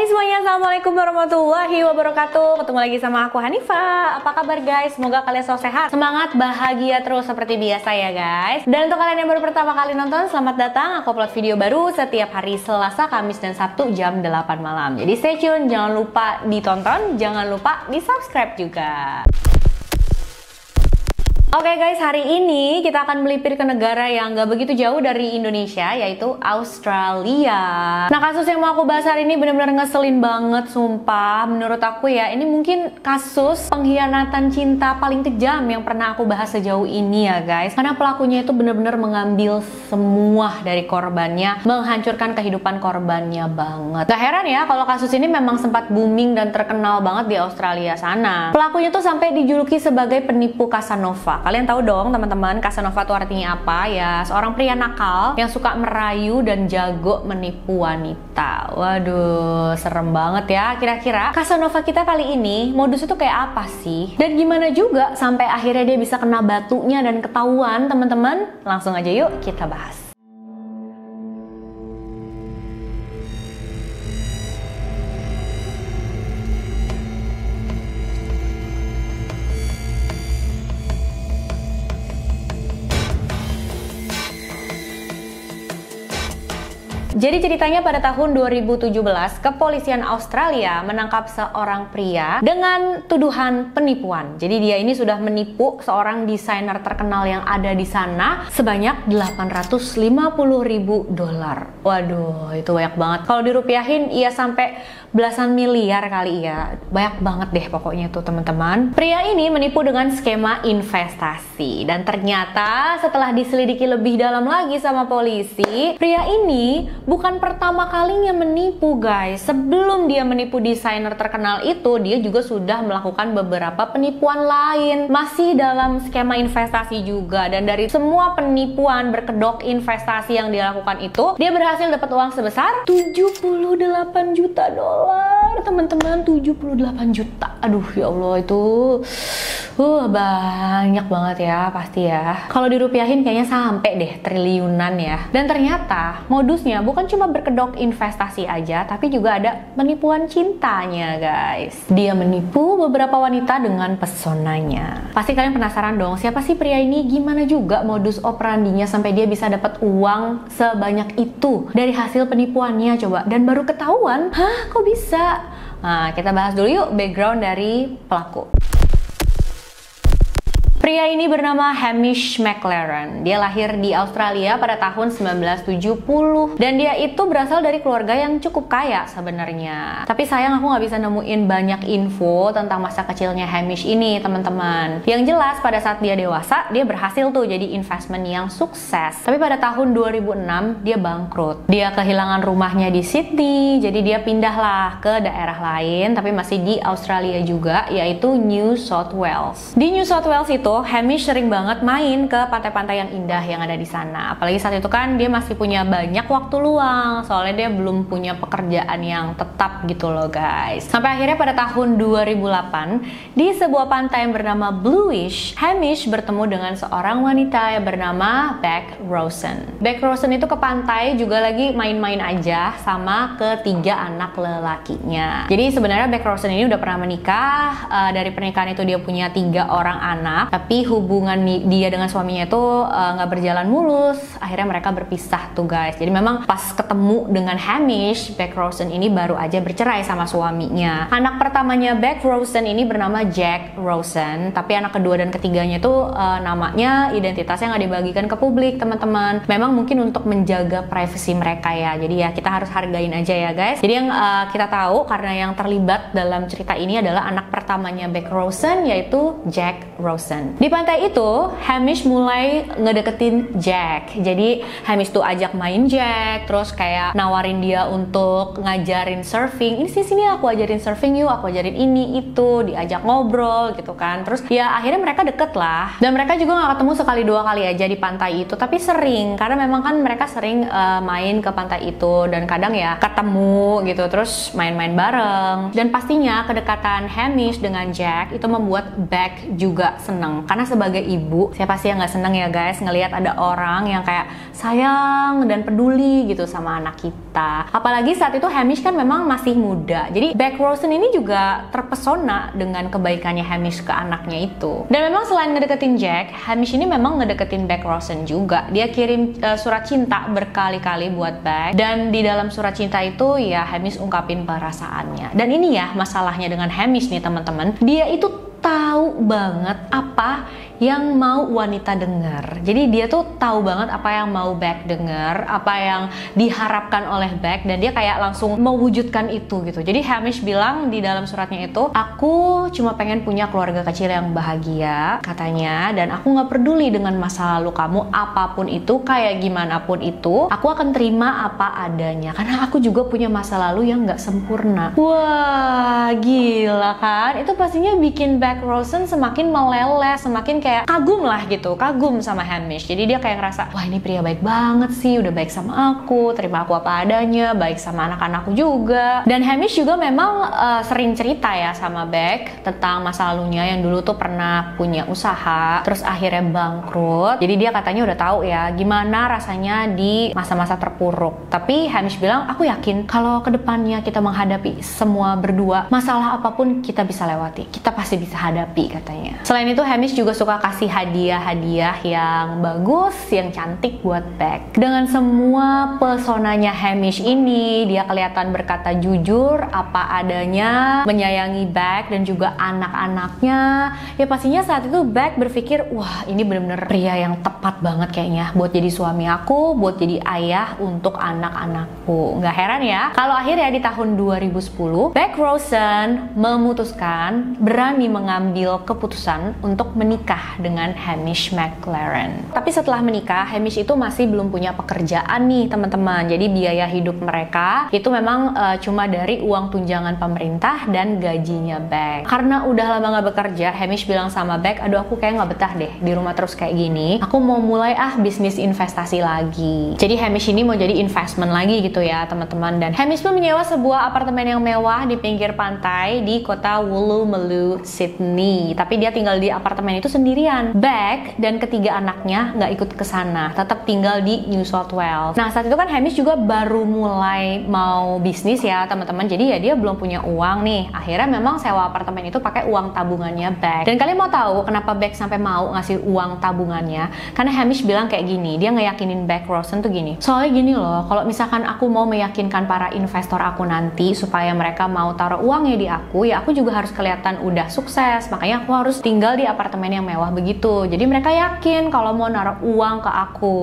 Hai semuanya, assalamualaikum warahmatullahi wabarakatuh. Ketemu lagi sama aku Hanifa. Apa kabar guys? Semoga kalian selalu sehat, semangat, bahagia terus seperti biasa ya guys. Dan untuk kalian yang baru pertama kali nonton, selamat datang. Aku upload video baru setiap hari Selasa, Kamis, dan Sabtu jam 8 malam. Jadi stay tune, jangan lupa ditonton, jangan lupa di subscribe juga. Oke guys, hari ini kita akan melipir ke negara yang gak begitu jauh dari Indonesia, yaitu Australia. Nah, kasus yang mau aku bahas hari ini bener-bener ngeselin banget, sumpah. Menurut aku ya, ini mungkin kasus pengkhianatan cinta paling kejam yang pernah aku bahas sejauh ini ya guys. Karena pelakunya itu bener-bener mengambil semua dari korbannya, menghancurkan kehidupan korbannya banget. Gak heran ya kalau kasus ini memang sempat booming dan terkenal banget di Australia sana. Pelakunya tuh sampai dijuluki sebagai penipu Casanova. Kalian tahu dong teman-teman, Casanova itu artinya apa ya? Seorang pria nakal yang suka merayu dan jago menipu wanita. Waduh, serem banget ya. Kira-kira Casanova kita kali ini modus itu kayak apa sih? Dan gimana juga sampai akhirnya dia bisa kena batunya dan ketahuan teman-teman? Langsung aja yuk kita bahas. Jadi ceritanya pada tahun 2017, kepolisian Australia menangkap seorang pria dengan tuduhan penipuan. Jadi dia ini sudah menipu seorang desainer terkenal yang ada di sana sebanyak $850.000. Waduh, itu banyak banget. Kalau dirupiahin, ia sampai belasan miliar kali ya. Banyak banget deh pokoknya itu teman-teman. Pria ini menipu dengan skema investasi. Dan ternyata setelah diselidiki lebih dalam lagi sama polisi, pria ini bukan pertama kalinya menipu guys. Sebelum dia menipu desainer terkenal itu, dia juga sudah melakukan beberapa penipuan lain. Masih dalam skema investasi juga. Dan dari semua penipuan berkedok investasi yang dia lakukan itu, dia berhasil dapat uang sebesar $78 juta. Teman-teman, 78 juta. Aduh ya Allah, itu banyak banget ya pasti ya. Kalau dirupiahin kayaknya sampai deh triliunan ya. Dan ternyata modusnya bukan cuma berkedok investasi aja, tapi juga ada penipuan cintanya guys. Dia menipu beberapa wanita dengan pesonanya. Pasti kalian penasaran dong, siapa sih pria ini? Gimana juga modus operandinya sampai dia bisa dapat uang sebanyak itu dari hasil penipuannya coba. Dan baru ketahuan, hah kok bisa? Nah, kita bahas dulu yuk background dari pelaku. Pria ini bernama Hamish McLaren. Dia lahir di Australia pada tahun 1970 dan dia itu berasal dari keluarga yang cukup kaya sebenarnya. Tapi sayang aku nggak bisa nemuin banyak info tentang masa kecilnya Hamish ini teman-teman. Yang jelas pada saat dia dewasa, dia berhasil tuh jadi investment yang sukses. Tapi pada tahun 2006 dia bangkrut. Dia kehilangan rumahnya di Sydney, jadi dia pindahlah ke daerah lain tapi masih di Australia juga, yaitu New South Wales. Di New South Wales itu Hamish sering banget main ke pantai-pantai yang indah yang ada di sana. Apalagi saat itu kan dia masih punya banyak waktu luang, soalnya dia belum punya pekerjaan yang tetap gitu loh guys. Sampai akhirnya pada tahun 2008 di sebuah pantai yang bernama Bluish, Hamish bertemu dengan seorang wanita yang bernama Beck Rosen. Beck Rosen itu ke pantai juga lagi main-main aja sama ketiga anak lelakinya. Jadi sebenarnya Beck Rosen ini udah pernah menikah. Dari pernikahan itu dia punya 3 orang anak. Tapi hubungan dia dengan suaminya itu nggak berjalan mulus. Akhirnya mereka berpisah tuh guys. Jadi memang pas ketemu dengan Hamish, Beck Rosen ini baru aja bercerai sama suaminya. Anak pertamanya Beck Rosen ini bernama Jack Rosen. Tapi anak kedua dan ketiganya itu namanya, identitasnya nggak dibagikan ke publik teman-teman. Memang mungkin untuk menjaga privasi mereka ya. Jadi ya kita harus hargain aja ya guys. Jadi yang kita tahu karena yang terlibat dalam cerita ini adalah anak pertamanya Beck Rosen, yaitu Jack Rosen. Di pantai itu, Hamish mulai ngedeketin Jack. Jadi Hamish tuh ajak main Jack, terus kayak nawarin dia untuk ngajarin surfing. Ini sini aku ajarin surfing yuk, aku ajarin ini itu, diajak ngobrol gitu kan. Terus ya akhirnya mereka deket lah. Dan mereka juga nggak ketemu sekali 2 kali aja di pantai itu, tapi sering karena memang kan mereka sering main ke pantai itu dan kadang ya ketemu gitu, terus main-main bareng. Dan pastinya kedekatan Hamish dengan Jack itu membuat Beck juga seneng. Karena sebagai ibu, siapa sih yang nggak seneng ya guys ngelihat ada orang yang kayak sayang dan peduli gitu sama anak kita. wanita. Apalagi saat itu Hamish kan memang masih muda. Jadi Beck Rosen ini juga terpesona dengan kebaikannya Hamish ke anaknya itu. Dan memang selain ngedeketin Jack, Hamish ini memang ngedeketin Beck Rosen juga. Dia kirim surat cinta berkali-kali buat Beck. Dan di dalam surat cinta itu ya Hamish ungkapin perasaannya. Dan ini ya masalahnya dengan Hamish nih teman-teman. Dia itu tahu banget apa yang mau wanita dengar. Jadi dia tuh tahu banget apa yang mau Beck dengar, apa yang diharapkan oleh Beck, dan dia kayak langsung mewujudkan itu gitu. Jadi Hamish bilang di dalam suratnya itu, aku cuma pengen punya keluarga kecil yang bahagia katanya, dan aku nggak peduli dengan masa lalu kamu apapun itu, kayak gimana pun itu, aku akan terima apa adanya karena aku juga punya masa lalu yang nggak sempurna. Wah, gila kan? Itu pastinya bikin Beck Rosen semakin meleleh, semakin kayak kagum lah gitu, kagum sama Hamish. Jadi dia kayak ngerasa, wah ini pria baik banget sih, udah baik sama aku, terima aku apa adanya, baik sama anak-anakku juga. Dan Hamish juga memang sering cerita ya sama Beck tentang masa lalunya yang dulu tuh pernah punya usaha, terus akhirnya bangkrut. Jadi dia katanya udah tahu ya gimana rasanya di masa-masa terpuruk. Tapi Hamish bilang, aku yakin kalau kedepannya kita menghadapi semua berdua, masalah apapun kita bisa lewati, kita pasti bisa hadapi katanya. Selain itu Hamish juga suka kasih hadiah-hadiah yang bagus, yang cantik buat Beck. Dengan semua pesonanya Hamish ini, dia kelihatan berkata jujur, apa adanya, menyayangi Beck dan juga anak-anaknya. Ya pastinya saat itu Beck berpikir, wah ini bener-bener pria yang tepat banget kayaknya buat jadi suami aku, buat jadi ayah untuk anak-anakku. Nggak heran ya, kalau akhirnya di tahun 2010, Beck Rosen memutuskan, berani mengambil keputusan untuk menikah dengan Hamish McLaren. Tapi setelah menikah, Hamish itu masih belum punya pekerjaan nih teman-teman. Jadi biaya hidup mereka itu memang cuma dari uang tunjangan pemerintah dan gajinya Beck. Karena udah lama gak bekerja, Hamish bilang sama Beck, aduh aku kayak gak betah deh di rumah terus kayak gini. Aku mau mulai bisnis investasi lagi. Jadi Hamish ini mau jadi investment lagi gitu ya teman-teman. Dan Hamish pun menyewa sebuah apartemen yang mewah di pinggir pantai di kota Woolloomooloo, Sydney. Tapi dia tinggal di apartemen itu sendirian. Beck dan ketiga anaknya nggak ikut ke sana, tetap tinggal di New South Wales. Nah saat itu kan Hamish juga baru mulai mau bisnis ya teman-teman. Jadi ya dia belum punya uang nih. Akhirnya memang sewa apartemen itu pakai uang tabungannya Beck. Dan kalian mau tahu kenapa Beck sampai mau ngasih uang tabungannya? Karena Hamish bilang kayak gini, dia ngeyakinin Beck Rosen tuh gini. Soalnya gini loh, kalau misalkan aku mau meyakinkan para investor aku nanti supaya mereka mau taruh uangnya di aku, ya aku juga harus kelihatan udah sukses. Makanya aku harus tinggal di apartemen yang mewah begitu. Jadi mereka yakin kalau mau naruh uang ke aku.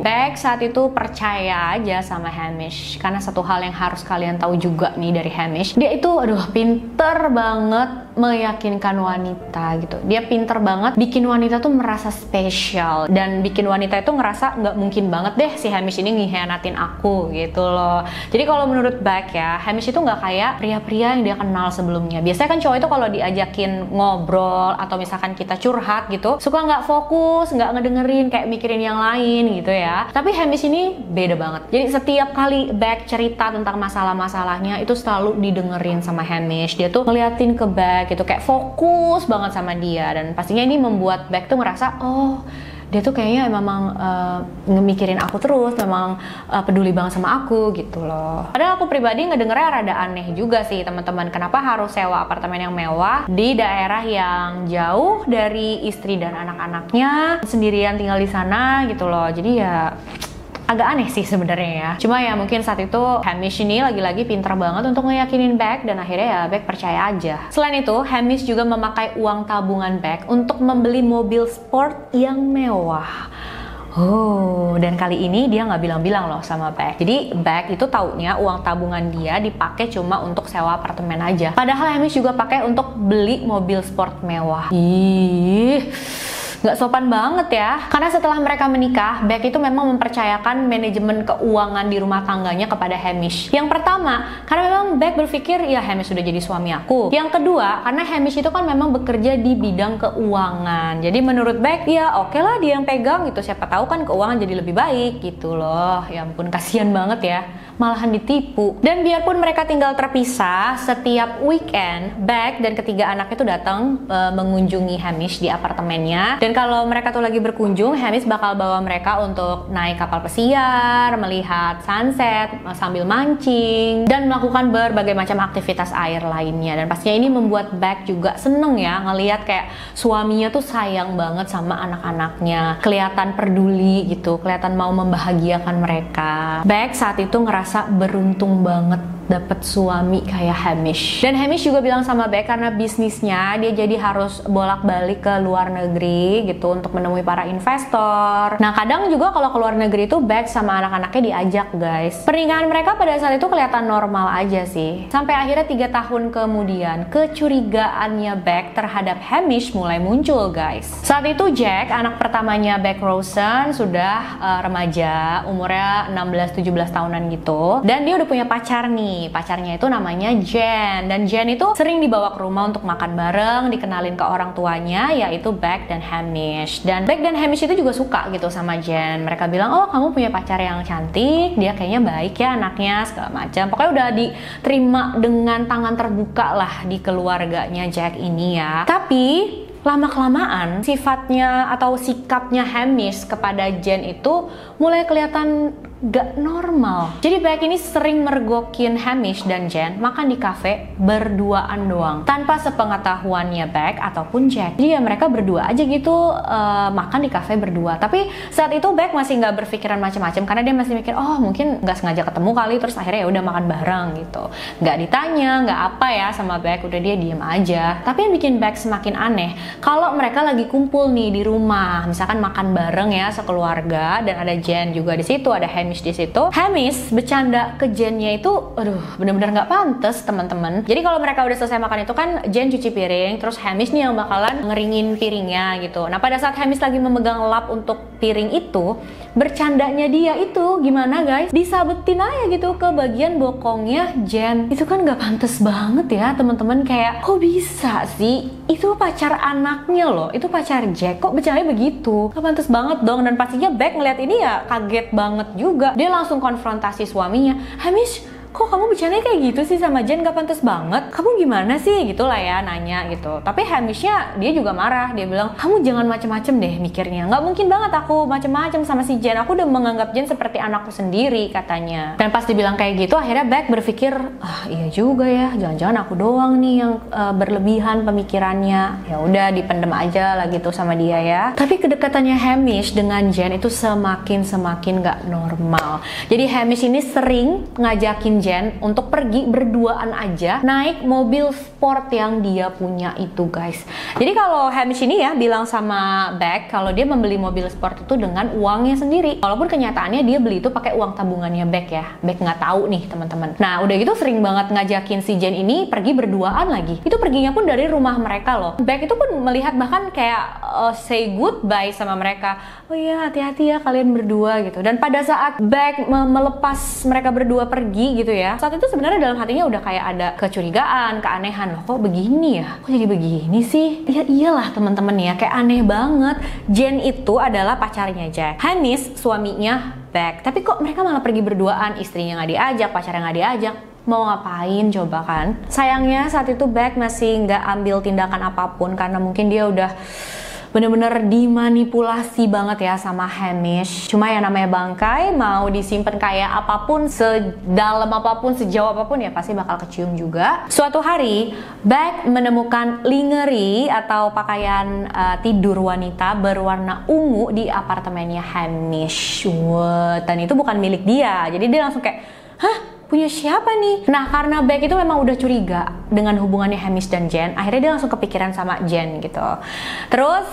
Beck saat itu percaya aja sama Hamish. Karena satu hal yang harus kalian tahu juga nih dari Hamish, dia itu pinter banget meyakinkan wanita gitu. Dia pinter banget bikin wanita tuh merasa spesial dan bikin wanita itu ngerasa nggak mungkin banget deh si Hamish ini ngehianatin aku gitu loh. Jadi kalau menurut Beck ya, Hamish itu nggak kayak pria-pria yang dia kenal sebelumnya. Biasanya kan cowok itu kalau diajakin ngobrol atau misalkan kita curhat gitu, suka nggak fokus, nggak ngedengerin, kayak mikirin yang lain gitu ya. Tapi Hamish ini beda banget. Jadi setiap kali Beck cerita tentang masalah-masalahnya itu selalu didengerin sama Hamish. Dia tuh ngeliatin ke Beck gitu, kayak fokus banget sama dia. Dan pastinya ini membuat Beck tuh ngerasa, oh dia tuh kayaknya memang ngemikirin aku terus, memang peduli banget sama aku gitu loh. Padahal aku pribadi ngedengernya rada aneh juga sih teman-teman, kenapa harus sewa apartemen yang mewah di daerah yang jauh dari istri dan anak-anaknya, sendirian tinggal di sana gitu loh. Jadi ya agak aneh sih sebenarnya ya. Cuma ya mungkin saat itu Hamish ini lagi-lagi pinter banget untuk ngeyakinin Beck, dan akhirnya ya Beck percaya aja. Selain itu, Hamish juga memakai uang tabungan Beck untuk membeli mobil sport yang mewah. Oh, dan kali ini dia nggak bilang-bilang loh sama Beck. Jadi Beck itu taunya uang tabungan dia dipakai cuma untuk sewa apartemen aja. Padahal Hamish juga pakai untuk beli mobil sport mewah. Ih, nggak sopan banget ya. Karena setelah mereka menikah, Beck itu memang mempercayakan manajemen keuangan di rumah tangganya kepada Hamish. Yang pertama, karena memang Beck berpikir ya Hamish sudah jadi suami aku. Yang kedua, karena Hamish itu kan memang bekerja di bidang keuangan. Jadi menurut Beck ya oke lah dia yang pegang gitu. Siapa tahu kan keuangan jadi lebih baik gitu loh. Ya ampun, kasihan banget ya. malahan ditipu. Dan biarpun mereka tinggal terpisah, setiap weekend Beck dan ketiga anak itu datang mengunjungi Hamish di apartemennya. Dan kalau mereka tuh lagi berkunjung, Hamish bakal bawa mereka untuk naik kapal pesiar, melihat sunset sambil mancing, dan melakukan berbagai macam aktivitas air lainnya. Dan pastinya ini membuat Beck juga seneng ya ngelihat kayak suaminya tuh sayang banget sama anak-anaknya, kelihatan peduli gitu, kelihatan mau membahagiakan mereka. Beck saat itu ngerasa beruntung banget dapet suami kayak Hamish. Dan Hamish juga bilang sama Beck karena bisnisnya dia jadi harus bolak-balik ke luar negeri gitu untuk menemui para investor. Nah kadang juga kalau ke luar negeri itu Beck sama anak-anaknya diajak guys. Pernikahan mereka pada saat itu kelihatan normal aja sih. Sampai akhirnya 3 tahun kemudian kecurigaannya Beck terhadap Hamish mulai muncul guys. Saat itu Jack, anak pertamanya Beck Rosen, sudah remaja, umurnya 16-17 tahunan gitu. Dan dia udah punya pacar nih. Pacarnya itu namanya Jen. Dan Jen itu sering dibawa ke rumah untuk makan bareng, dikenalin ke orang tuanya yaitu Beck dan Hamish. Dan Beck dan Hamish itu juga suka gitu sama Jen. Mereka bilang, oh kamu punya pacar yang cantik, dia kayaknya baik ya anaknya, segala macam. Pokoknya udah diterima dengan tangan terbuka lah di keluarganya Jack ini ya. Tapi lama-kelamaan sifatnya atau sikapnya Hamish kepada Jen itu mulai kelihatan gak normal. Jadi Beck ini sering mergokin Hamish dan Jen makan di kafe berduaan doang, tanpa sepengetahuannya Beck ataupun Jack. Jadi ya mereka berdua aja gitu makan di kafe berdua. Tapi saat itu Beck masih nggak berpikiran macam-macam karena dia masih mikir, oh mungkin nggak sengaja ketemu kali, terus akhirnya ya udah makan bareng gitu. Nggak ditanya, nggak apa ya sama Beck, udah dia diem aja. Tapi yang bikin Beck semakin aneh, kalau mereka lagi kumpul nih di rumah, misalkan makan bareng ya sekeluarga, dan ada Jen juga di situ, ada Hamish di situ. Hamish bercanda ke Jennya itu, aduh, bener-bener nggak pantas teman-teman. Jadi kalau mereka udah selesai makan itu kan Jen cuci piring, terus Hamish nih yang bakalan ngeringin piringnya gitu. Nah pada saat Hamish lagi memegang lap untuk piring itu, bercandanya dia itu gimana guys? Disabetin aja gitu ke bagian bokongnya Jen. Itu kan nggak pantas banget ya teman-teman. Kayak kok bisa sih? Itu pacar anaknya loh, itu pacar Jack, kok bercandanya begitu? Gak pantas banget dong. Dan pastinya Beck ngeliat ini ya kaget banget juga. Dia langsung konfrontasi suaminya, Hamish, kok kamu bercandanya kayak gitu sih sama Jen, gak pantas banget, kamu gimana sih, gitulah ya, nanya gitu. Tapi Hamishnya dia juga marah, dia bilang, kamu jangan macem-macem deh mikirnya, nggak mungkin banget aku macem-macem sama si Jen, aku udah menganggap Jen seperti anakku sendiri katanya. Dan pas dibilang kayak gitu, akhirnya Beck berpikir, ah iya juga ya, jangan-jangan aku doang nih yang berlebihan pemikirannya. Ya udah dipendem aja lah gitu sama dia ya. Tapi kedekatannya Hamish dengan Jen itu semakin nggak normal. Jadi Hamish ini sering ngajakin Jen untuk pergi berduaan aja naik mobil sport yang dia punya itu guys. Jadi kalau Hamish ini ya bilang sama Beck kalau dia membeli mobil sport itu dengan uangnya sendiri, walaupun kenyataannya dia beli itu pakai uang tabungannya Beck ya. Beck nggak tahu nih teman-teman. Nah udah gitu sering banget ngajakin si Jen ini pergi berduaan lagi. Itu perginya pun dari rumah mereka loh. Beck itu pun melihat bahkan kayak say goodbye sama mereka. Oh iya hati-hati ya kalian berdua gitu. Dan pada saat Beck melepas mereka berdua pergi gitu ya, saat itu sebenarnya dalam hatinya udah kayak ada kecurigaan, keanehan. Loh kok begini ya? Kok jadi begini sih? Ya iyalah teman-teman ya, kayak aneh banget. Jen itu adalah pacarnya Jack, Hamish suaminya Beck. Tapi kok mereka malah pergi berduaan, istrinya nggak diajak, pacarnya nggak diajak. Mau ngapain coba kan? Sayangnya saat itu Beck masih nggak ambil tindakan apapun karena mungkin dia udah bener-bener dimanipulasi banget ya sama Hamish. Cuma yang namanya bangkai mau disimpan kayak apapun, sedalam apapun, sejauh apapun ya pasti bakal kecium juga. Suatu hari Beck menemukan lingerie atau pakaian tidur wanita berwarna ungu di apartemennya Hamish. Dan itu bukan milik dia. Jadi dia langsung kayak, hah? Punya siapa nih? Nah karena Beck itu memang udah curiga dengan hubungannya Hamish dan Jen, akhirnya dia langsung kepikiran sama Jen gitu. Terus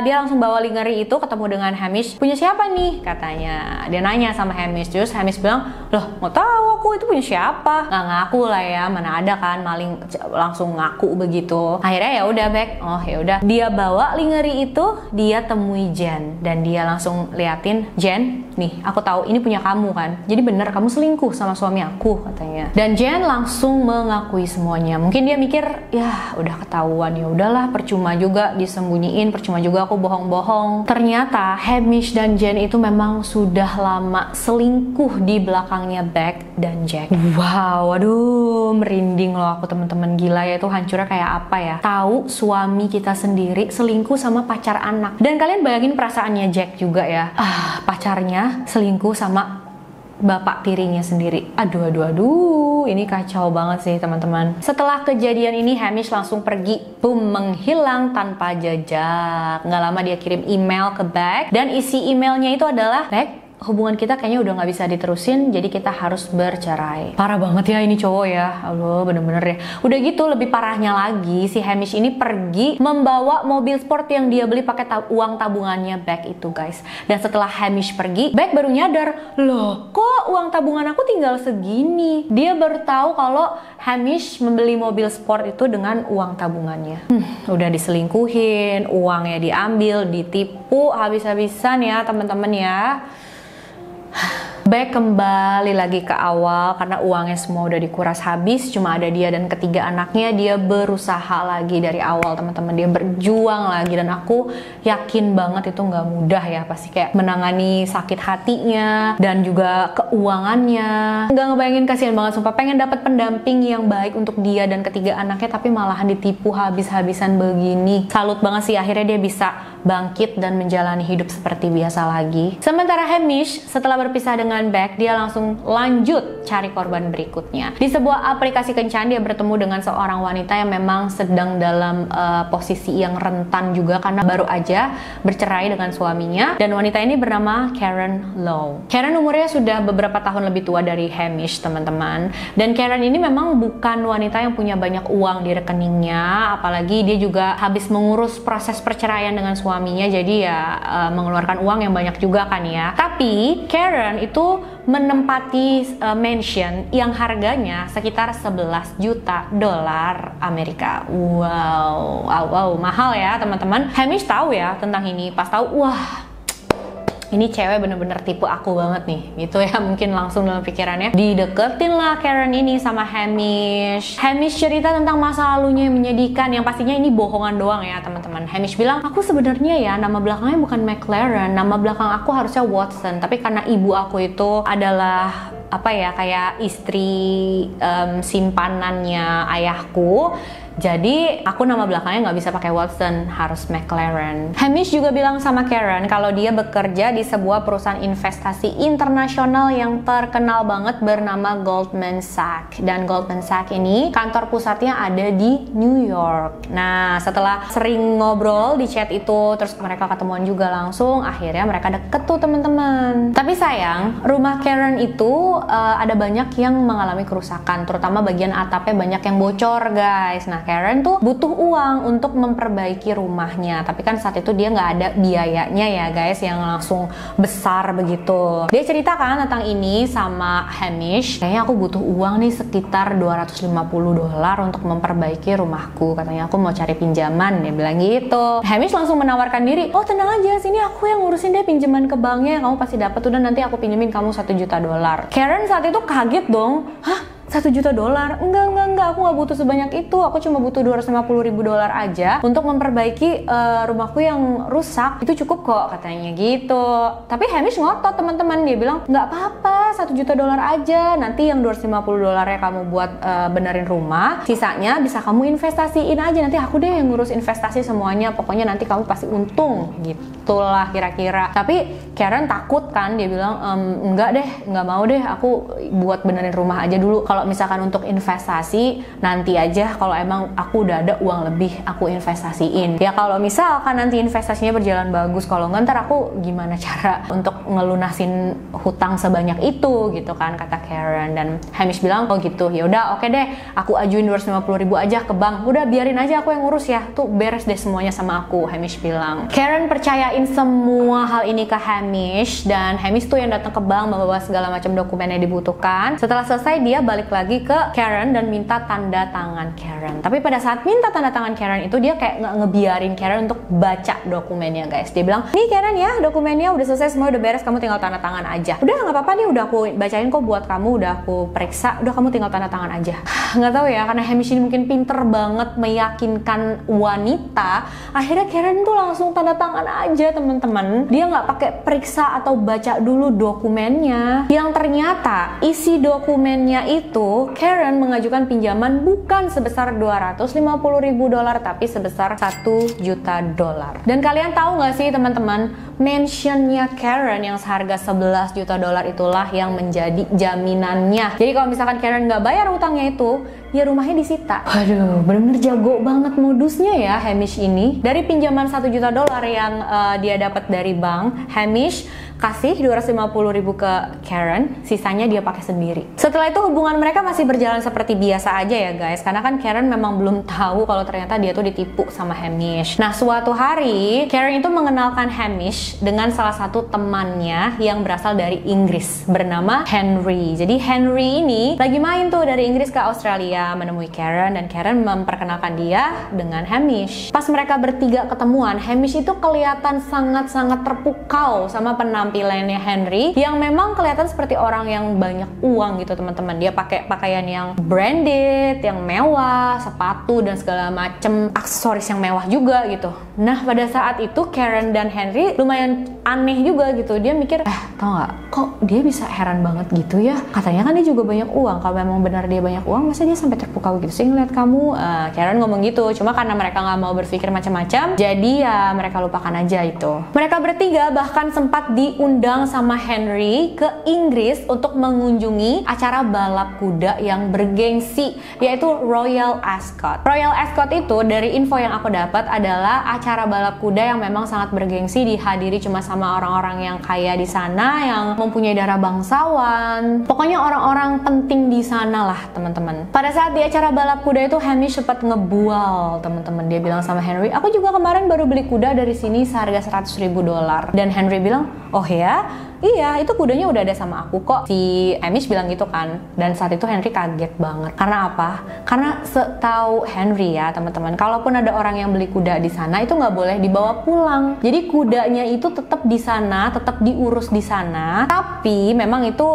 dia langsung bawa lingerie itu ketemu dengan Hamish. Punya siapa nih? Katanya. Dia nanya sama Hamish, terus Hamish bilang, loh nggak tahu aku itu punya siapa. Nggak ngaku lah ya, mana ada kan maling langsung ngaku begitu. Akhirnya ya udah Beck, oh ya udah. Dia bawa lingerie itu, dia temui Jen dan dia langsung liatin, Jen, nih aku tahu ini punya kamu kan, jadi bener kamu selingkuh sama suami aku katanya. Dan Jen langsung mengakui semuanya. Mungkin dia mikir ya udah ketahuan, ya udahlah percuma juga disembunyiin, percuma juga aku bohong-bohong. Ternyata Hamish dan Jen itu memang sudah lama selingkuh di belakangnya Beck dan Jack. Wow, aduh merinding loh aku teman-teman. Gila ya, itu hancurnya kayak apa ya, tahu suami kita sendiri selingkuh sama pacar anak. Dan kalian bayangin perasaannya Jack juga ya, pacarnya selingkuh sama bapak tirinya sendiri. Aduh, ini kacau banget sih teman-teman. Setelah kejadian ini Hamish langsung pergi, menghilang tanpa jejak. Nggak lama dia kirim email ke Beck, dan isi emailnya itu adalah, Beck, hubungan kita kayaknya udah nggak bisa diterusin, jadi kita harus bercerai. Parah banget ya ini cowok ya, Allah bener-bener ya. Udah gitu lebih parahnya lagi, si Hamish ini pergi membawa mobil sport yang dia beli pakai uang tabungannya Beck itu guys. Dan setelah Hamish pergi, Beck baru nyadar, loh kok uang tabungan aku tinggal segini. Dia baru tahu kalau Hamish membeli mobil sport itu dengan uang tabungannya. Udah diselingkuhin, uangnya diambil, ditipu habis-habisan ya teman-teman ya. Beck kembali lagi ke awal karena uangnya semua udah dikuras habis, cuma ada dia dan ketiga anaknya. Dia berusaha lagi dari awal teman-teman, dia berjuang lagi, dan aku yakin banget itu nggak mudah ya, pasti kayak menangani sakit hatinya dan juga keuangannya. Nggak ngebayangin, kasihan banget sumpah, pengen dapat pendamping yang baik untuk dia dan ketiga anaknya, tapi malahan ditipu habis-habisan begini. Salut banget sih, akhirnya dia bisa bangkit dan menjalani hidup seperti biasa lagi. Sementara Hamish setelah berpisah dengan Beck, dia langsung lanjut cari korban berikutnya. Di sebuah aplikasi kencan dia bertemu dengan seorang wanita yang memang sedang dalam posisi yang rentan juga karena baru aja bercerai dengan suaminya, dan wanita ini bernama Karen Lowe. Karen umurnya sudah beberapa tahun lebih tua dari Hamish teman-teman, dan Karen ini memang bukan wanita yang punya banyak uang di rekeningnya, apalagi dia juga habis mengurus proses perceraian dengan suaminya, jadi ya mengeluarkan uang yang banyak juga kan ya. Tapi Karen itu menempati mansion yang harganya sekitar 11 juta dolar Amerika. Wow, mahal ya teman-teman. Hamish tahu ya tentang ini, pas tahu, wah ini cewek bener-bener tipe aku banget nih, gitu ya. Mungkin langsung dalam pikirannya dideketin lah Karen ini sama Hamish. Hamish cerita tentang masa lalunya yang menyedihkan, yang pastinya ini bohongan doang ya teman-teman. Hamish bilang, aku sebenarnya ya nama belakangnya bukan McLaren, nama belakang aku harusnya Watson, tapi karena ibu aku itu adalah apa ya, kayak istri simpanannya ayahku, jadi aku nama belakangnya nggak bisa pakai Watson, harus McLaren. Hamish juga bilang sama Karen kalau dia bekerja di sebuah perusahaan investasi internasional yang terkenal banget bernama Goldman Sachs. Dan Goldman Sachs ini kantor pusatnya ada di New York. Nah, setelah sering ngobrol di chat itu, terus mereka ketemuan juga langsung, akhirnya mereka deket tuh teman-teman. Tapi sayang, rumah Karen itu ada banyak yang mengalami kerusakan, terutama bagian atapnya banyak yang bocor guys. Nah, Karen tuh butuh uang untuk memperbaiki rumahnya, tapi kan saat itu dia nggak ada biayanya ya guys yang langsung besar begitu. Dia ceritakan tentang ini sama Hamish, kayaknya aku butuh uang nih sekitar 250 dolar untuk memperbaiki rumahku, katanya aku mau cari pinjaman, dia bilang gitu. Hamish langsung menawarkan diri, oh tenang aja, sini aku yang ngurusin deh pinjaman ke banknya, kamu pasti dapat, udah nanti aku pinjemin kamu 1 juta dolar. Karen saat itu kaget dong, hah? 1 juta dolar? Enggak, aku nggak butuh sebanyak itu, aku cuma butuh 250.000 dolar aja untuk memperbaiki rumahku yang rusak, itu cukup kok, katanya gitu. Tapi Hamish ngotot teman-teman, dia bilang nggak apa-apa, 1 juta dolar aja, nanti yang 250 dolarnya kamu buat benerin rumah, sisanya bisa kamu investasiin aja, nanti aku deh yang ngurus investasi semuanya, pokoknya nanti kamu pasti untung, gitulah kira-kira. Tapi Karen takut kan, dia bilang enggak deh, nggak mau deh, aku buat benerin rumah aja dulu. Kalau misalkan untuk investasi nanti aja, kalau emang aku udah ada uang lebih aku investasiin. Ya kalau misalkan nanti investasinya berjalan bagus, kalau nggak ntar aku gimana cara untuk ngelunasin hutang sebanyak itu gitu kan, kata Karen. Dan Hamish bilang, oh gitu, ya udah oke deh, aku ajuin 250.000 aja ke bank, udah biarin aja aku yang ngurus ya, tuh beres deh semuanya sama aku, Hamish bilang. Karen percayain semua hal ini ke Hamish, dan Hamish tuh yang datang ke bank membawa segala macam dokumen yang dibutuhkan. Setelah selesai dia balik lagi ke Karen dan minta tanda tanda tangan Karen. Tapi pada saat minta tanda tangan Karen itu dia kayak nggak ngebiarin Karen untuk baca dokumennya guys. Dia bilang, nih Karen ya, dokumennya udah selesai semua, udah beres, kamu tinggal tanda tangan aja. Udah nggak apa-apa nih, udah aku bacain kok buat kamu, udah aku periksa, udah kamu tinggal tanda tangan aja. Nggak tahu ya, karena Hamish ini mungkin pinter banget meyakinkan wanita. Akhirnya Karen tuh langsung tanda tangan aja teman-teman. Dia nggak pakai periksa atau baca dulu dokumennya. Yang ternyata isi dokumennya itu Karen mengajukan pinjaman bukan sebesar $250.000 tapi sebesar $1 juta. Dan kalian tahu nggak sih teman-teman, mansionnya Karen yang seharga $11 juta itulah yang menjadi jaminannya. Jadi kalau misalkan Karen nggak bayar utangnya itu, ya rumahnya disita. Waduh, bener-bener jago banget modusnya ya Hamish ini. Dari pinjaman $1 juta yang dia dapat dari bank, Hamish kasih $250.000 ke Karen, sisanya dia pakai sendiri. Setelah itu hubungan mereka masih berjalan seperti biasa aja ya guys, karena kan Karen memang belum tahu kalau ternyata dia tuh ditipu sama Hamish. Nah suatu hari Karen itu mengenalkan Hamish dengan salah satu temannya yang berasal dari Inggris bernama Henry. Jadi Henry ini lagi main tuh dari Inggris ke Australia menemui Karen, dan Karen memperkenalkan dia dengan Hamish. Pas mereka bertiga ketemuan, Hamish itu kelihatan sangat-sangat terpukau sama penampilannya Henry yang memang kelihatan seperti orang yang banyak uang gitu teman-teman. Dia pakai pakaian yang branded, yang mewah, sepatu dan segala macem aksesoris yang mewah juga gitu. Nah pada saat itu Karen dan Henry lumayan aneh juga gitu. Dia mikir, tau gak, kok dia bisa heran banget gitu ya, katanya kan dia juga banyak uang. Kalau memang benar dia banyak uang, masa dia sampai terpukau gitu sih ngeliat kamu? Karen ngomong gitu. Cuma karena mereka nggak mau berpikir macam-macam, jadi ya mereka lupakan aja itu. Mereka bertiga bahkan sempat diundang sama Henry ke Inggris untuk mengunjungi acara balap kuda yang bergengsi, yaitu Royal Ascot. Royal Ascot itu dari info yang aku dapat adalah acara balap kuda yang memang sangat bergengsi, dihadiri cuma sama orang-orang yang kaya di sana, yang mempunyai darah bangsawan. Pokoknya orang-orang penting di sana lah teman-teman. Pada saat di acara balap kuda itu Hamish sempat ngebual teman-teman. Dia bilang sama Henry, aku juga kemarin baru beli kuda dari sini seharga $100.000. Dan Henry bilang, oh ya? Iya, itu kudanya udah ada sama aku kok. Si Hamish bilang gitu kan. Dan saat itu Henry kaget banget. Karena apa? Karena setahu Henry ya teman-teman, kalaupun ada orang yang beli kuda di sana itu nggak boleh dibawa pulang. Jadi kudanya itu tetap di sana, tetap diurus di sana. Tapi memang itu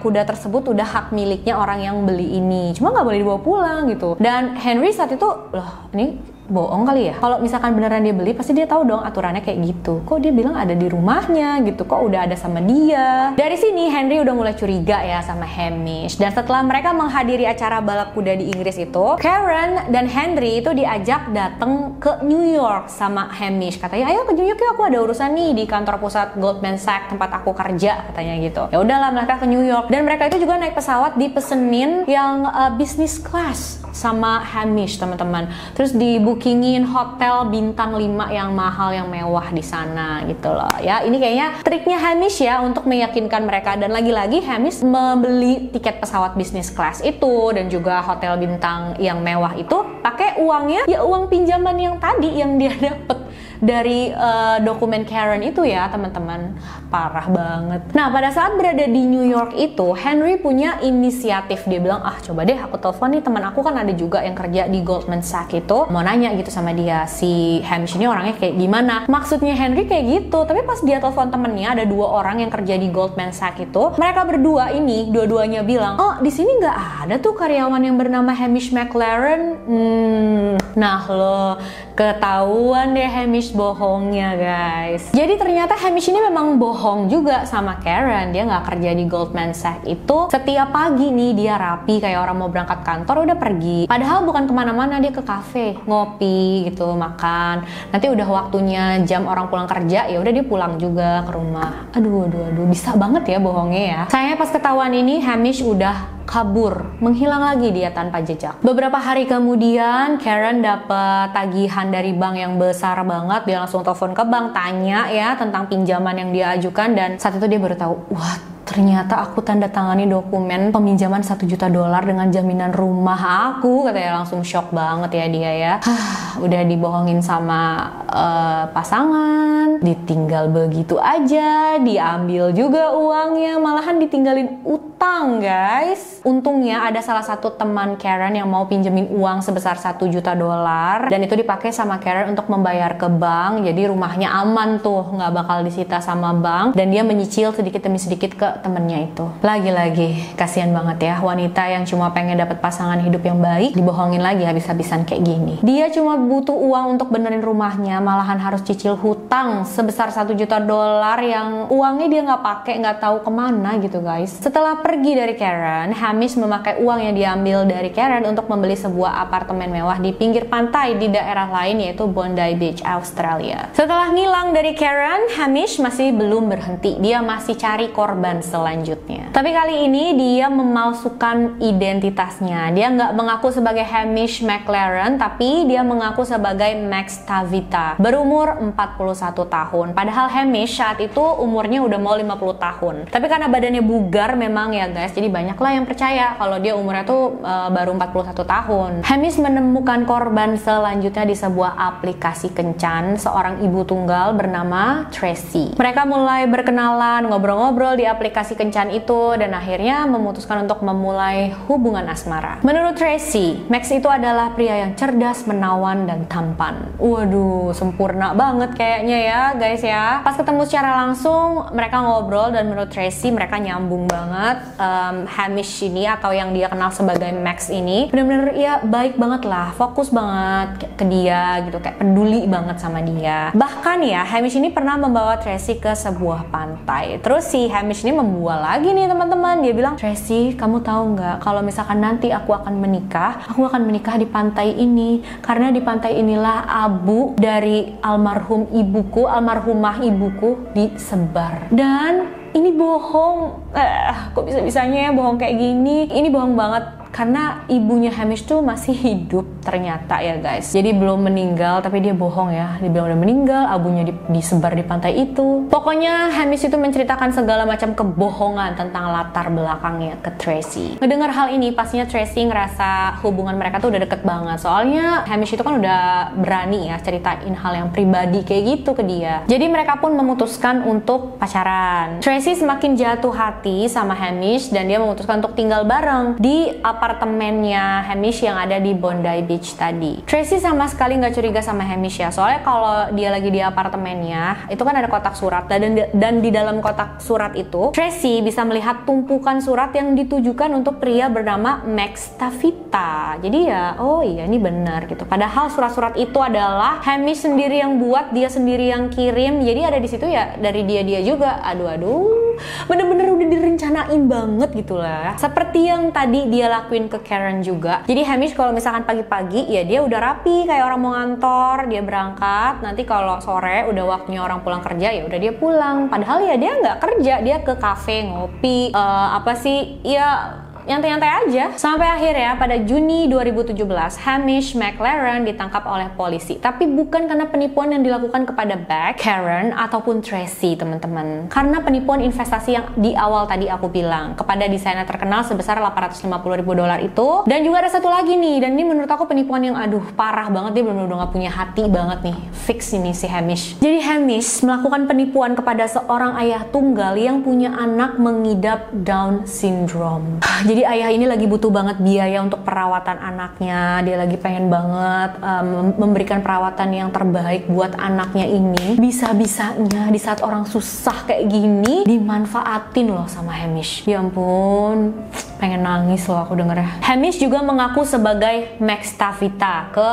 kuda tersebut udah hak miliknya orang yang beli ini. Cuma nggak boleh dibawa pulang gitu. Dan Henry saat itu, loh ini bohong kali ya? Kalau misalkan beneran dia beli, pasti dia tahu dong aturannya kayak gitu. Kok dia bilang ada di rumahnya gitu? Kok udah ada sama dia? Dari sini Henry udah mulai curiga ya sama Hamish. Dan setelah mereka menghadiri acara balap kuda di Inggris itu, Karen dan Henry itu diajak datang ke New York sama Hamish. Katanya, ayo ke New York ya, aku ada urusan nih di kantor pusat Goldman Sachs tempat aku kerja, katanya gitu. Ya udahlah mereka ke New York. Dan mereka itu juga naik pesawat dipesenin yang business class sama Hamish teman-teman. Terus dibukingin hotel bintang 5 yang mahal, yang mewah di sana gitu loh. Ya, ini kayaknya triknya Hamish ya untuk meyakinkan mereka. Dan lagi-lagi Hamish membeli tiket pesawat bisnis class itu dan juga hotel bintang yang mewah itu pakai uangnya ya uang pinjaman yang tadi yang dia dapet dari dokumen Karen itu ya teman-teman. Parah banget. Nah pada saat berada di New York itu Henry punya inisiatif. Dia bilang, coba deh aku telepon nih teman aku, kan ada juga yang kerja di Goldman Sachs itu, mau nanya gitu sama dia, si Hamish ini orangnya kayak gimana. Maksudnya Henry kayak gitu. Tapi pas dia telepon temennya, ada 2 orang yang kerja di Goldman Sachs itu, mereka berdua ini dua-duanya bilang, di sini nggak ada tuh karyawan yang bernama Hamish McLaren. Nah lo ketahuan deh Hamish bohongnya guys. Jadi ternyata Hamish ini memang bohong juga sama Karen. Dia nggak kerja di Goldman Sachs itu. Setiap pagi nih dia rapi kayak orang mau berangkat kantor udah pergi. Padahal bukan kemana-mana, dia ke kafe ngopi gitu, makan. Nanti udah waktunya jam orang pulang kerja, ya udah dia pulang juga ke rumah. Aduh, bisa banget ya bohongnya ya. Sayangnya pas ketahuan ini Hamish udah kabur, menghilang lagi dia tanpa jejak. Beberapa hari kemudian Karen dapat tagihan dari bank yang besar banget. Dia langsung telepon ke bank, tanya ya tentang pinjaman yang dia ajukan, dan saat itu dia baru tahu, wah ternyata aku tanda tangani dokumen peminjaman $1 juta dengan jaminan rumah aku. Katanya langsung shock banget ya dia ya. Udah dibohongin sama pasangan, ditinggal begitu aja, diambil juga uangnya, malahan ditinggalin utang guys. Untungnya ada salah satu teman Karen yang mau pinjemin uang sebesar $1 juta, dan itu dipakai sama Karen untuk membayar ke bank. Jadi rumahnya aman tuh, nggak bakal disita sama bank, dan dia menyicil sedikit demi sedikit ke temennya itu. Lagi-lagi kasihan banget ya, wanita yang cuma pengen dapat pasangan hidup yang baik dibohongin lagi habis-habisan kayak gini. Dia cuma butuh uang untuk benerin rumahnya, malahan harus cicil hutang sebesar $1 juta yang uangnya dia nggak pakai, nggak tahu kemana gitu guys. Setelah pergi dari Karen, Hamish memakai uang yang diambil dari Karen untuk membeli sebuah apartemen mewah di pinggir pantai di daerah lain, yaitu Bondi Beach, Australia. Setelah ngilang dari Karen, Hamish masih belum berhenti. Dia masih cari korban selanjutnya. Tapi kali ini dia memalsukan identitasnya. Dia nggak mengaku sebagai Hamish McLaren, tapi dia mengaku sebagai Max Tavita, berumur 41 tahun. Padahal Hamish saat itu umurnya udah mau 50 tahun. Tapi karena badannya bugar memang ya guys, jadi banyaklah yang percaya kalau dia umurnya tuh baru 41 tahun. Hamish menemukan korban selanjutnya di sebuah aplikasi kencan, seorang ibu tunggal bernama Tracy. Mereka mulai berkenalan, ngobrol-ngobrol di aplikasi kencan itu, dan akhirnya memutuskan untuk memulai hubungan asmara. Menurut Tracy, Max itu adalah pria yang cerdas, menawan, dan tampan. Waduh, sempurna banget kayaknya ya guys ya. Pas ketemu secara langsung, mereka ngobrol, dan menurut Tracy mereka nyambung banget. Hamish ini, atau yang dia kenal sebagai Max ini, bener-bener ya baik banget lah, fokus banget ke dia gitu, kayak peduli banget sama dia. Bahkan ya, Hamish ini pernah membawa Tracy ke sebuah pantai. Terus si Hamish ini membual lagi nih teman-teman. Dia bilang, Tracy, kamu tahu nggak kalau misalkan nanti aku akan menikah di pantai ini, karena di pantai inilah abu dari almarhumah ibuku disebar. Dan ini bohong, kok bisa-bisanya ya bohong kayak gini? Ini bohong banget, karena ibunya Hamish tuh masih hidup ternyata ya guys. Jadi belum meninggal, tapi dia bohong ya. Dia bilang udah meninggal, abunya disebar di pantai itu. Pokoknya Hamish itu menceritakan segala macam kebohongan tentang latar belakangnya ke Tracy. Ngedengar hal ini, pastinya Tracy ngerasa hubungan mereka tuh udah deket banget. Soalnya Hamish itu kan udah berani ya ceritain hal yang pribadi kayak gitu ke dia. Jadi mereka pun memutuskan untuk pacaran. Tracy semakin jatuh hati sama Hamish, dan dia memutuskan untuk tinggal bareng di apartemennya Hamish yang ada di Bondi Beach tadi. Tracy sama sekali nggak curiga sama Hamish ya, soalnya kalau dia lagi di apartemennya itu kan ada kotak surat, dan di dalam kotak surat itu Tracy bisa melihat tumpukan surat yang ditujukan untuk pria bernama Max Tavita. Jadi ya, oh iya ini benar gitu. Padahal surat-surat itu adalah Hamish sendiri yang buat, dia sendiri yang kirim. Jadi ada di situ ya dari dia juga. Aduh, bener-bener udah direncanain banget gitu lah. Seperti yang tadi dia lakuin ke Karen juga. Jadi Hamish kalau misalkan pagi-pagi ya dia udah rapi kayak orang mau ngantor, dia berangkat. Nanti kalau sore udah waktunya orang pulang kerja, ya udah dia pulang. Padahal ya dia nggak kerja, dia ke kafe ngopi, nyantai-nyantai aja. Sampai akhirnya pada Juni 2017, Hamish McLaren ditangkap oleh polisi. Tapi bukan karena penipuan yang dilakukan kepada Beck, Karen, ataupun Tracy, teman-teman. Karena penipuan investasi yang di awal tadi aku bilang kepada desainer terkenal sebesar $850.000 itu. Dan juga ada satu lagi nih, dan ini menurut aku penipuan yang parah banget. Dia benar-benar udah gak punya hati banget nih. Fix ini si Hamish. Jadi Hamish melakukan penipuan kepada seorang ayah tunggal yang punya anak mengidap Down syndrome. Jadi ayah ini lagi butuh banget biaya untuk perawatan anaknya. Dia lagi pengen banget memberikan perawatan yang terbaik buat anaknya ini. Bisa-bisanya di saat orang susah kayak gini dimanfaatin loh sama Hamish. Ya ampun, pengen nangis loh aku dengernya. Hamish juga mengaku sebagai Max Tavita ke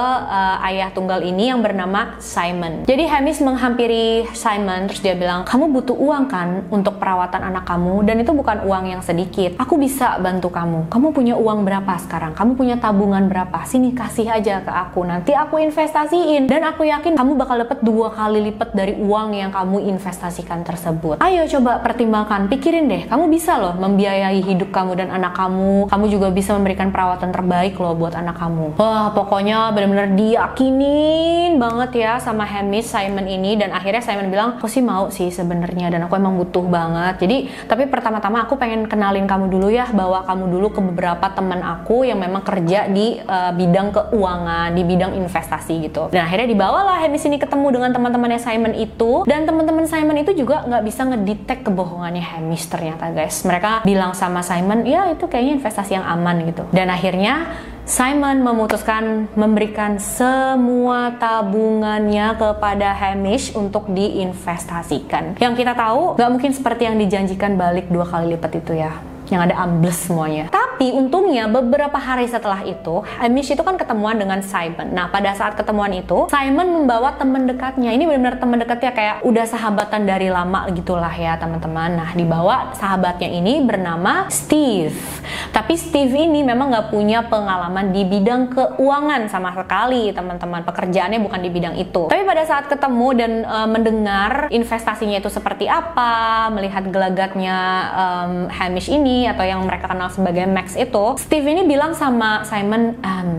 ayah tunggal ini yang bernama Simon. Jadi Hamish menghampiri Simon, terus dia bilang, kamu butuh uang kan untuk perawatan anak kamu, dan itu bukan uang yang sedikit. Aku bisa bantu kamu. Kamu punya uang berapa sekarang? Kamu punya tabungan berapa? Sini kasih aja ke aku. Nanti aku investasiin. Dan aku yakin kamu bakal dapat 2 kali lipat dari uang yang kamu investasikan tersebut. Ayo coba pertimbangkan. Pikirin deh. Kamu bisa loh membiayai hidup kamu dan anak kamu. Kamu juga bisa memberikan perawatan terbaik loh buat anak kamu. Wah, pokoknya benar-benar diyakinin banget ya sama Hamish, Simon ini. Dan akhirnya Simon bilang, aku sih mau sih sebenarnya. Dan aku emang butuh banget. Jadi, tapi pertama-tama aku pengen kenalin kamu dulu ya, bahwa kamu kamu dulu ke beberapa teman aku yang memang kerja di bidang keuangan, di bidang investasi gitu. Dan akhirnya dibawalah Hamish ini ketemu dengan teman-temannya Simon itu, dan teman-teman Simon itu juga nggak bisa ngedetect kebohongannya Hamish ternyata guys. Mereka bilang sama Simon, ya itu kayaknya investasi yang aman gitu. Dan akhirnya Simon memutuskan memberikan semua tabungannya kepada Hamish untuk diinvestasikan. Yang kita tahu gak mungkin seperti yang dijanjikan balik 2 kali lipat itu ya, yang ada ambles semuanya. Tapi untungnya beberapa hari setelah itu, Hamish itu kan ketemuan dengan Simon. Nah, pada saat ketemuan itu, Simon membawa teman dekatnya. Ini benar-benar teman dekatnya, kayak udah sahabatan dari lama gitulah ya teman-teman. Nah, dibawa sahabatnya ini bernama Steve. Tapi Steve ini memang nggak punya pengalaman di bidang keuangan sama sekali teman-teman. Pekerjaannya bukan di bidang itu. Tapi pada saat ketemu dan mendengar investasinya itu seperti apa, melihat gelagatnya Hamish ini atau yang mereka kenal sebagai Max itu, Steve ini bilang sama Simon,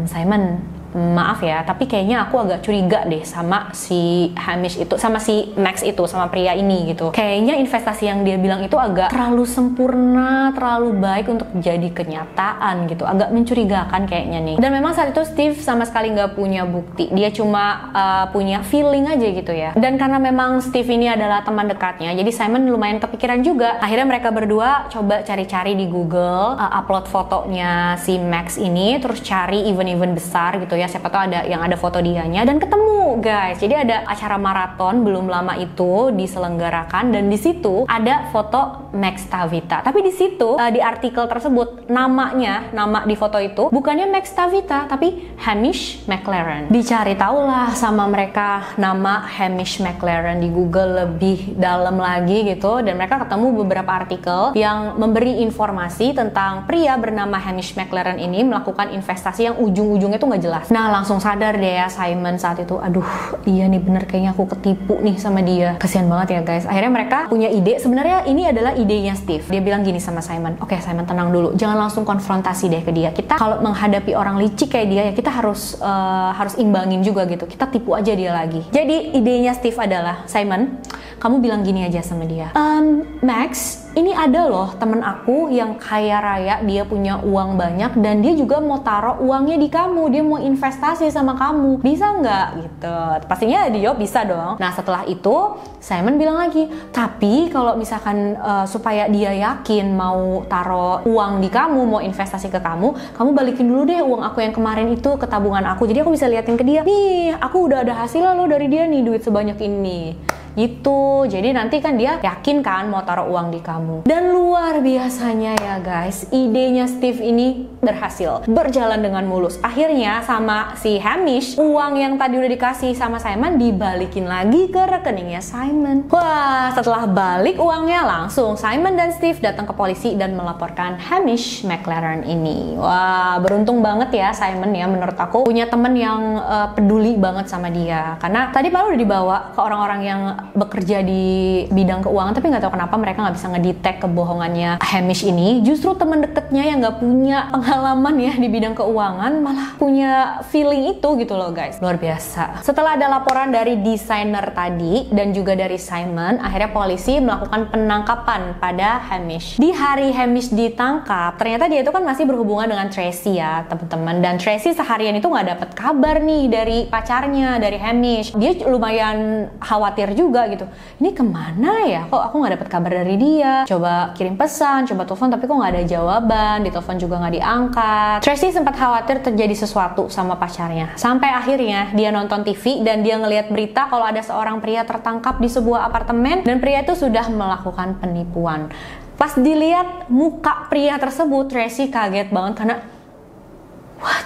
Simon, maaf ya, tapi kayaknya aku agak curiga deh sama si Hamish itu, sama si Max itu, sama pria ini gitu. Kayaknya investasi yang dia bilang itu agak terlalu sempurna, terlalu baik untuk jadi kenyataan gitu. Agak mencurigakan kayaknya nih. Dan memang saat itu Steve sama sekali nggak punya bukti. Dia cuma punya feeling aja gitu ya. Dan karena memang Steve ini adalah teman dekatnya, jadi Simon lumayan kepikiran juga. Akhirnya mereka berdua coba cari-cari di Google, upload fotonya si Max ini, terus cari event-event besar gitu ya, siapa tahu ada yang ada foto dianya, dan ketemu guys. Jadi ada acara maraton belum lama itu diselenggarakan, dan di situ ada foto Max Tavita. Tapi di situ di artikel tersebut nama di foto itu bukannya Max Tavita tapi Hamish McLaren. Dicari tahulah sama mereka nama Hamish McLaren di Google lebih dalam lagi gitu, dan mereka ketemu beberapa artikel yang memberi informasi tentang pria bernama Hamish McLaren ini melakukan investasi yang ujung-ujungnya tuh nggak jelas. Nah, langsung sadar deh ya Simon saat itu, aduh iya nih bener, kayaknya aku ketipu nih sama dia. Kasian banget ya guys. Akhirnya mereka punya ide, sebenarnya ini adalah idenya Steve. Dia bilang gini sama Simon, oke Simon, tenang dulu, jangan langsung konfrontasi deh ke dia. Kita kalau menghadapi orang licik kayak dia ya kita harus imbangin juga gitu. Kita tipu aja dia lagi. Jadi idenya Steve adalah, Simon, kamu bilang gini aja sama dia, Max, ini ada loh temen aku yang kaya raya, dia punya uang banyak dan dia juga mau taruh uangnya di kamu, dia mau investasi sama kamu, bisa nggak gitu. Pastinya dia jawab bisa dong. Nah setelah itu Simon bilang lagi, tapi kalau misalkan supaya dia yakin mau taruh uang di kamu, mau investasi ke kamu balikin dulu deh uang aku yang kemarin itu ke tabungan aku, jadi aku bisa liatin ke dia, nih aku udah ada hasilnya loh dari dia nih, duit sebanyak ini gitu. Jadi nanti kan dia yakin kan mau taruh uang di kamu. Dan luar biasanya ya guys, idenya Steve ini berhasil, berjalan dengan mulus. Akhirnya sama si Hamish, uang yang tadi udah dikasih sama Simon dibalikin lagi ke rekeningnya Simon. Wah, setelah balik uangnya, langsung Simon dan Steve datang ke polisi dan melaporkan Hamish McLaren ini. Wah, beruntung banget ya Simon ya, menurut aku punya temen yang peduli banget sama dia. Karena tadi padahal udah dibawa ke orang-orang yang bekerja di bidang keuangan, tapi nggak tahu kenapa mereka nggak bisa ngedetect kebohongannya Hamish ini. Justru teman dekatnya yang nggak punya pengalaman ya di bidang keuangan malah punya feeling itu gitu loh guys. Luar biasa. Setelah ada laporan dari desainer tadi dan juga dari Simon, akhirnya polisi melakukan penangkapan pada Hamish. Di hari Hamish ditangkap, ternyata dia itu kan masih berhubungan dengan Tracy ya teman-teman, dan Tracy seharian itu nggak dapat kabar nih dari pacarnya, dari Hamish. Dia lumayan khawatir juga gitu, ini kemana ya, kok aku nggak dapat kabar dari dia, coba kirim pesan, coba telepon, tapi kok nggak ada jawaban, ditelepon juga nggak diangkat. Tracy sempat khawatir terjadi sesuatu sama pacarnya, sampai akhirnya dia nonton TV dan dia ngelihat berita kalau ada seorang pria tertangkap di sebuah apartemen dan pria itu sudah melakukan penipuan. Pas dilihat muka pria tersebut, Tracy kaget banget karena, what?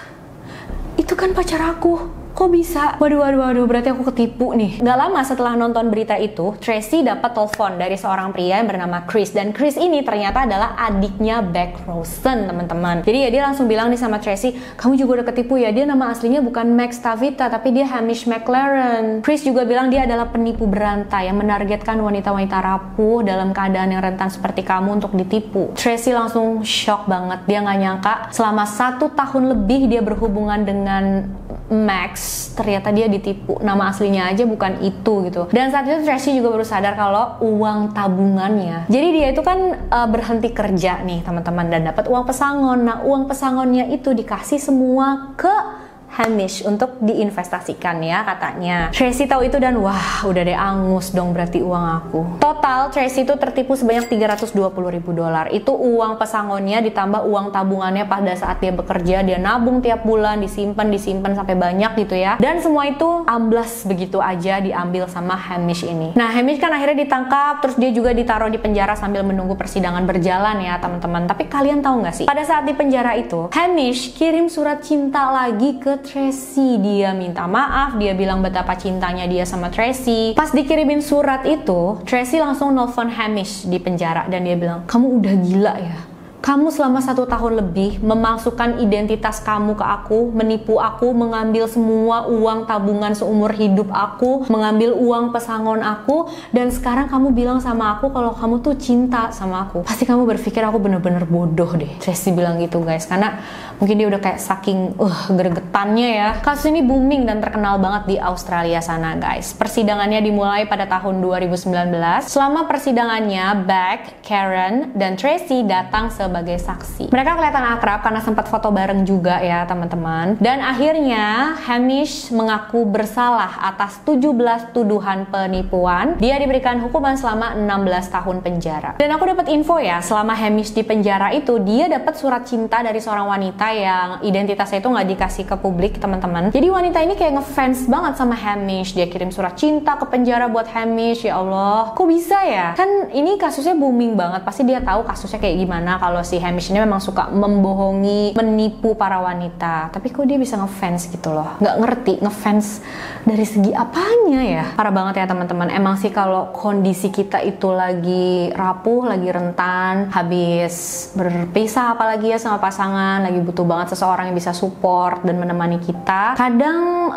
Itu kan pacar aku. Kok bisa? Waduh, berarti aku ketipu nih. Gak lama setelah nonton berita itu, Tracy dapat telepon dari seorang pria yang bernama Chris. Dan Chris ini ternyata adalah adiknya Beck Rosen, teman-teman. Jadi ya dia langsung bilang nih sama Tracy, kamu juga udah ketipu ya, dia nama aslinya bukan Max Tavita, tapi dia Hamish McLaren. Chris juga bilang dia adalah penipu berantai yang menargetkan wanita-wanita rapuh dalam keadaan yang rentan seperti kamu untuk ditipu. Tracy langsung shock banget. Dia gak nyangka selama 1 tahun lebih dia berhubungan dengan Max, ternyata dia ditipu. Nama aslinya aja bukan itu gitu. Dan saat itu Tracy juga baru sadar kalau uang tabungannya. Jadi dia itu kan berhenti kerja nih teman-teman dan dapat uang pesangon. Nah, uang pesangonnya itu dikasih semua ke Hamish untuk diinvestasikan ya katanya. Tracy tahu itu dan wah udah deh angus dong berarti uang aku. Total Tracy itu tertipu sebanyak $320.000. Itu uang pesangonnya ditambah uang tabungannya pada saat dia bekerja. Dia nabung tiap bulan, disimpan sampai banyak gitu ya. Dan semua itu amblas begitu aja diambil sama Hamish ini. Nah, Hamish kan akhirnya ditangkap, terus dia juga ditaruh di penjara sambil menunggu persidangan berjalan ya teman-teman. Tapi kalian tahu nggak sih? Pada saat di penjara itu, Hamish kirim surat cinta lagi ke Tracy. Dia minta maaf, dia bilang betapa cintanya dia sama Tracy. Pas dikirimin surat itu, Tracy langsung nelfon Hamish di penjara dan dia bilang, kamu udah gila ya? Kamu selama 1 tahun lebih memalsukan identitas kamu ke aku, menipu aku, mengambil semua uang tabungan seumur hidup aku, mengambil uang pesangon aku, dan sekarang kamu bilang sama aku kalau kamu tuh cinta sama aku. Pasti kamu berpikir aku bener-bener bodoh deh. Tracy bilang gitu guys, karena mungkin dia udah kayak saking gregetannya ya. Kasus ini booming dan terkenal banget di Australia sana guys. Persidangannya dimulai pada tahun 2019. Selama persidangannya, Beck, Karen, dan Tracy datang sebagai saksi. Mereka kelihatan akrab karena sempat foto bareng juga ya teman-teman. Dan akhirnya Hamish mengaku bersalah atas 17 tuduhan penipuan. Dia diberikan hukuman selama 16 tahun penjara. Dan aku dapat info ya, selama Hamish di penjara itu dia dapat surat cinta dari seorang wanita yang identitasnya itu nggak dikasih ke publik teman-teman. Jadi wanita ini kayak ngefans banget sama Hamish. Dia kirim surat cinta ke penjara buat Hamish. Ya Allah, kok bisa ya? Kan ini kasusnya booming banget. Pasti dia tahu kasusnya kayak gimana kalau si Hamish ini memang suka membohongi, menipu para wanita. Tapi kok dia bisa ngefans gitu loh? Nggak ngerti ngefans dari segi apanya ya? Parah banget ya teman-teman. Emang sih kalau kondisi kita itu lagi rapuh, lagi rentan, habis berpisah apalagi ya sama pasangan, lagi butuh banget seseorang yang bisa support dan menemani kita. Kadang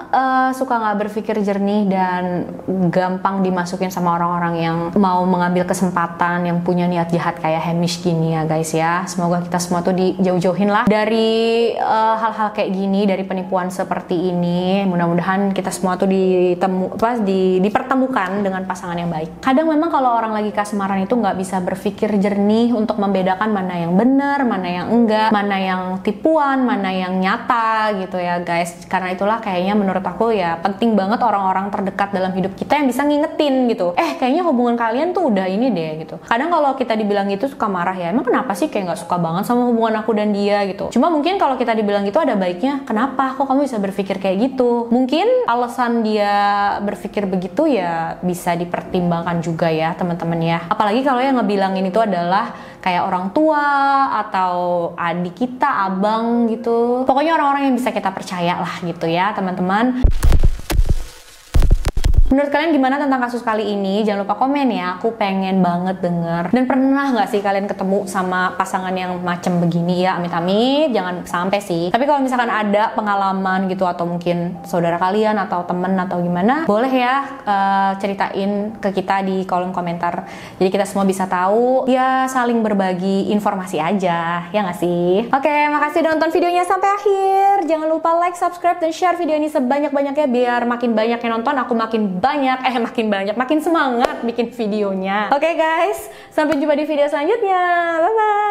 suka nggak berpikir jernih dan gampang dimasukin sama orang-orang yang mau mengambil kesempatan, yang punya niat jahat kayak Hamish gini ya guys ya. Semoga kita semua tuh dijauh-jauhin lah dari hal-hal kayak gini, dari penipuan seperti ini. Mudah-mudahan kita semua tuh dipertemukan dengan pasangan yang baik. Kadang memang kalau orang lagi kasmaran itu nggak bisa berpikir jernih untuk membedakan mana yang benar, mana yang enggak, mana yang tipuan, mana yang nyata gitu ya guys. Karena itulah kayaknya menurut aku ya penting banget orang-orang terdekat dalam hidup kita yang bisa ngingetin gitu. Kayaknya hubungan kalian tuh udah ini deh gitu. Kadang kalau kita dibilang gitu suka marah ya. Emang kenapa sih kayak nggak suka banget sama hubungan aku dan dia gitu. Cuma mungkin kalau kita dibilang gitu ada baiknya, kenapa kok kamu bisa berpikir kayak gitu? Mungkin alasan dia berpikir begitu ya bisa dipertimbangkan juga ya teman-teman ya. Apalagi kalau yang ngebilangin itu adalah kayak orang tua atau adik kita, abang gitu. Pokoknya orang-orang yang bisa kita percaya lah gitu ya teman-teman. Menurut kalian gimana tentang kasus kali ini? Jangan lupa komen ya, aku pengen banget denger. Dan pernah nggak sih kalian ketemu sama pasangan yang macem begini ya? Amit-amit, jangan sampai sih. Tapi kalau misalkan ada pengalaman gitu atau mungkin saudara kalian atau temen atau gimana, boleh ya ceritain ke kita di kolom komentar. Jadi kita semua bisa tahu, ya saling berbagi informasi aja, ya nggak sih? Oke, makasih udah nonton videonya sampai akhir. Jangan lupa like, subscribe, dan share video ini sebanyak-banyaknya biar makin banyak yang nonton, aku makin semangat bikin videonya. Oke guys, sampai jumpa di video selanjutnya. Bye bye.